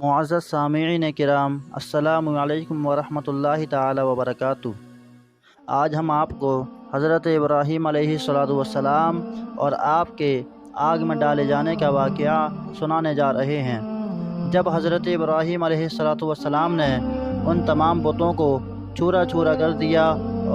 معزز سامعین کرام، السلام علیکم ورحمۃ اللہ تعالی وبرکاتہ۔ آج ہم آپ کو حضرت ابراہیم علیہ السلام اور آپ کے آگ میں ڈالے جانے کا واقعہ سنانے جا رہے ہیں۔ جب حضرت ابراہیم علیہ السلام نے ان تمام بتوں کو چورا چورا کر دیا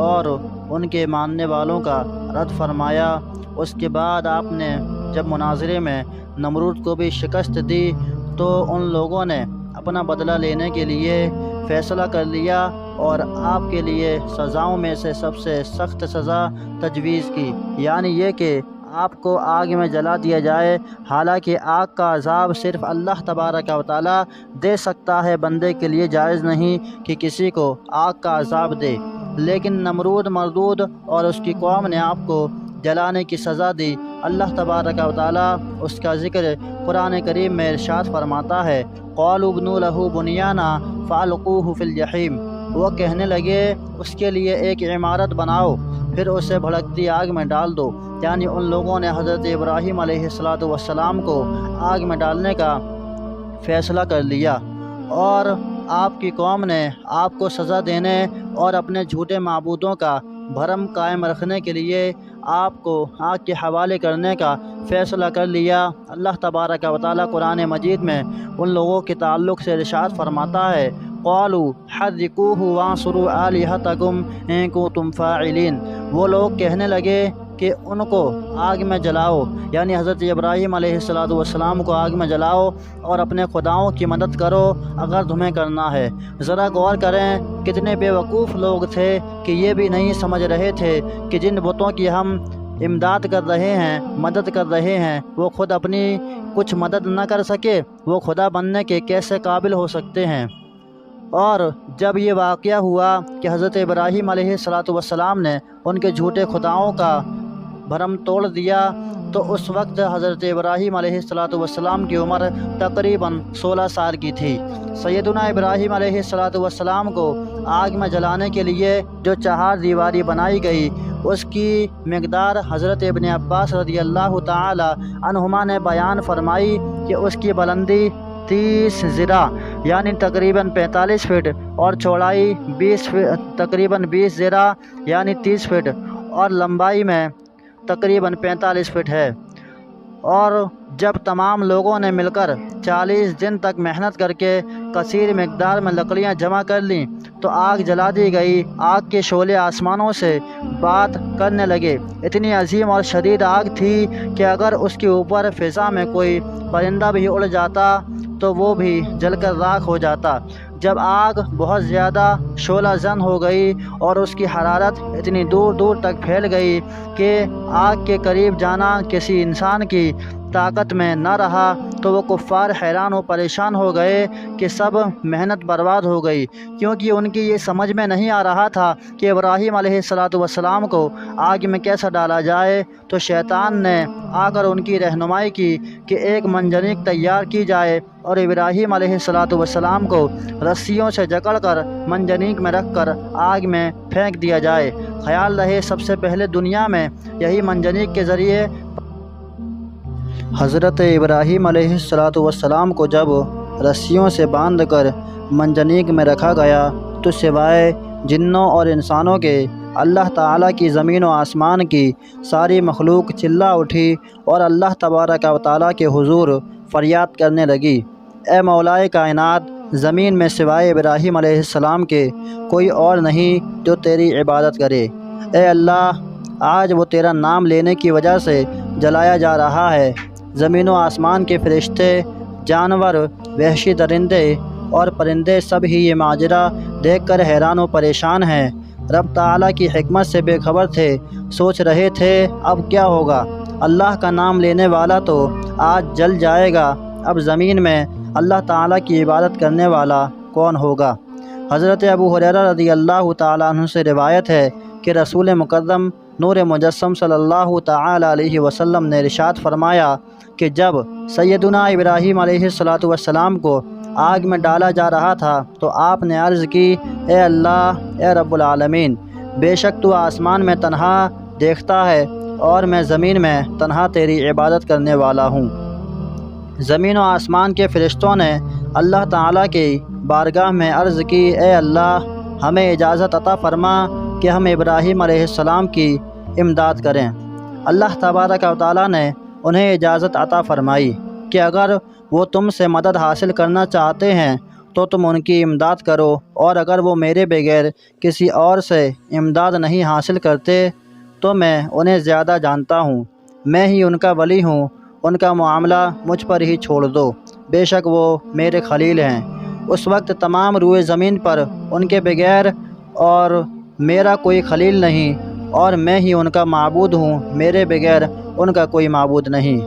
اور ان کے ماننے والوں کا رد فرمایا، اس کے بعد آپ نے جب مناظرے میں نمرود کو بھی شکست دی تو ان لوگوں نے اپنا بدلہ لینے کے لیے فیصلہ کر لیا اور آپ کے لیے سزاؤں میں سے سب سے سخت سزا تجویز کی، یعنی یہ کہ آپ کو آگ میں جلا دیا جائے۔ حالانکہ آگ کا عذاب صرف اللہ تبارک و تعالی دے سکتا ہے، بندے کے لیے جائز نہیں کہ کسی کو آگ کا عذاب دے، لیکن نمرود مردود اور اس کی قوم نے آپ کو جلانے کی سزا دی۔ اللہ تبارک و تعالی اس کا ذکر قرآن کریم میں ارشاد فرماتا ہے، قالوا ابنوا له بنیانا فالقوه فی الجحیم۔ وہ کہنے لگے اس کے لیے ایک عمارت بناؤ، پھر اسے بھڑکتی آگ میں ڈال دو، یعنی ان لوگوں نے حضرت ابراہیم علیہ السلام کو آگ میں ڈالنے کا فیصلہ کر لیا، اور آپ کی قوم نے آپ کو سزا دینے اور اپنے جھوٹے معبودوں کا بھرم قائم رکھنے کے لیے آپ کو آگ کے حوالے کرنے کا فیصلہ کر لیا۔ اللہ تبارک و تعالی قرآن مجید میں ان لوگوں کے تعلق سے ارشاد فرماتا ہے، قالوا حرقوه وانصروا آلہتکم ان کنتم فاعلین۔ وہ لوگ کہنے لگے کہ ان کو آگ میں جلاؤ، یعنی حضرت ابراہیم علیہ السلام کو آگ میں جلاؤ اور اپنے خداؤں کی مدد کرو اگر تمہیں کرنا ہے۔ ذرا غور کریں کتنے بے وقوف لوگ تھے کہ یہ بھی نہیں سمجھ رہے تھے کہ جن بتوں کی ہم امداد کر رہے ہیں، مدد کر رہے ہیں، وہ خود اپنی کچھ مدد نہ کر سکے، وہ خدا بننے کے کیسے قابل ہو سکتے ہیں۔ اور جب یہ واقعہ ہوا کہ حضرت ابراہیم علیہ السلام نے ان کے جھوٹے خداؤں کا بھرم توڑ دیا، تو اس وقت حضرت ابراہیم علیہ السلام کی عمر تقریباً 16 سال کی تھی۔ سیدنا ابراہیم علیہ السلام کو آگ میں جلانے کے لیے جو چہار دیواری بنائی گئی، اس کی مقدار حضرت ابن عباس رضی اللہ تعالی عنہما نے بیان فرمائی کہ اس کی بلندی 30 ذراع یعنی تقریباً 45 فٹ اور چوڑائی تقریباً 20 ذراع یعنی 30 فٹ اور لمبائی میں تقریباً 45 فٹ ہے۔ اور جب تمام لوگوں نے مل کر 40 دن تک محنت کر کے کثیر مقدار میں لکڑیاں جمع کر لیں تو آگ جلا دی گئی۔ آگ کے شعلے آسمانوں سے بات کرنے لگے۔ اتنی عظیم اور شدید آگ تھی کہ اگر اس کے اوپر فضا میں کوئی پرندہ بھی اڑ جاتا تو وہ بھی جل کر راکھ ہو جاتا۔ جب آگ بہت زیادہ شعلہ زن ہو گئی اور اس کی حرارت اتنی دور دور تک پھیل گئی کہ آگ کے قریب جانا کسی انسان کی طاقت میں نہ رہا، تو وہ کفار حیران و پریشان ہو گئے کہ سب محنت برباد ہو گئی، کیونکہ ان کی یہ سمجھ میں نہیں آ رہا تھا کہ ابراہیم علیہ السلام کو آگ میں کیسا ڈالا جائے۔ تو شیطان نے آ کر ان کی رہنمائی کی کہ ایک منجنیق تیار کی جائے اور ابراہیم علیہ السلام کو رسیوں سے جکڑ کر منجنیق میں رکھ کر آگ میں پھینک دیا جائے۔ خیال رہے سب سے پہلے دنیا میں یہی منجنیق کے ذریعے حضرت ابراہیم علیہ السلام کو جب رسیوں سے باندھ کر منجنیق میں رکھا گیا تو سوائے جنوں اور انسانوں کے اللہ تعالیٰ کی زمین و آسمان کی ساری مخلوق چلا اٹھی اور اللہ تبارک و تعالیٰ کے حضور فریاد کرنے لگی، اے مولائے کائنات، زمین میں سوائے ابراہیم علیہ السلام کے کوئی اور نہیں جو تیری عبادت کرے۔ اے اللہ، آج وہ تیرا نام لینے کی وجہ سے جلایا جا رہا ہے۔ زمین و آسمان کے فرشتے، جانور، وحشی درندے اور پرندے سب ہی یہ ماجرا دیکھ کر حیران و پریشان ہیں۔ رب تعالیٰ کی حکمت سے بے خبر تھے، سوچ رہے تھے اب کیا ہوگا۔ اللہ کا نام لینے والا تو آج جل جائے گا، اب زمین میں اللہ تعالیٰ کی عبادت کرنے والا کون ہوگا۔ حضرت ابو ہریرہ رضی اللہ تعالیٰ عنہ سے روایت ہے کہ رسول مکرم نور مجسم صلی اللہ تعالیٰ علیہ وسلم نے ارشاد فرمایا کہ جب سیدنا ابراہیم علیہ السلام کو آگ میں ڈالا جا رہا تھا تو آپ نے عرض کی، اے اللہ، اے رب العالمین، بے شک تو آسمان میں تنہا دیکھتا ہے اور میں زمین میں تنہا تیری عبادت کرنے والا ہوں۔ زمین و آسمان کے فرشتوں نے اللہ تعالیٰ کی بارگاہ میں عرض کی، اے اللہ ہمیں اجازت عطا فرما کہ ہم ابراہیم علیہ السلام کی امداد کریں۔ اللہ تبارک و تعالیٰ نے انہیں اجازت عطا فرمائی کہ اگر وہ تم سے مدد حاصل کرنا چاہتے ہیں تو تم ان کی امداد کرو، اور اگر وہ میرے بغیر کسی اور سے امداد نہیں حاصل کرتے تو میں انہیں زیادہ جانتا ہوں، میں ہی ان کا ولی ہوں، ان کا معاملہ مجھ پر ہی چھوڑ دو، بے شک وہ میرے خلیل ہیں۔ اس وقت تمام روئے زمین پر ان کے بغیر اور میرا کوئی خلیل نہیں، اور میں ہی ان کا معبود ہوں، میرے بغیر ان کا کوئی معبود نہیں۔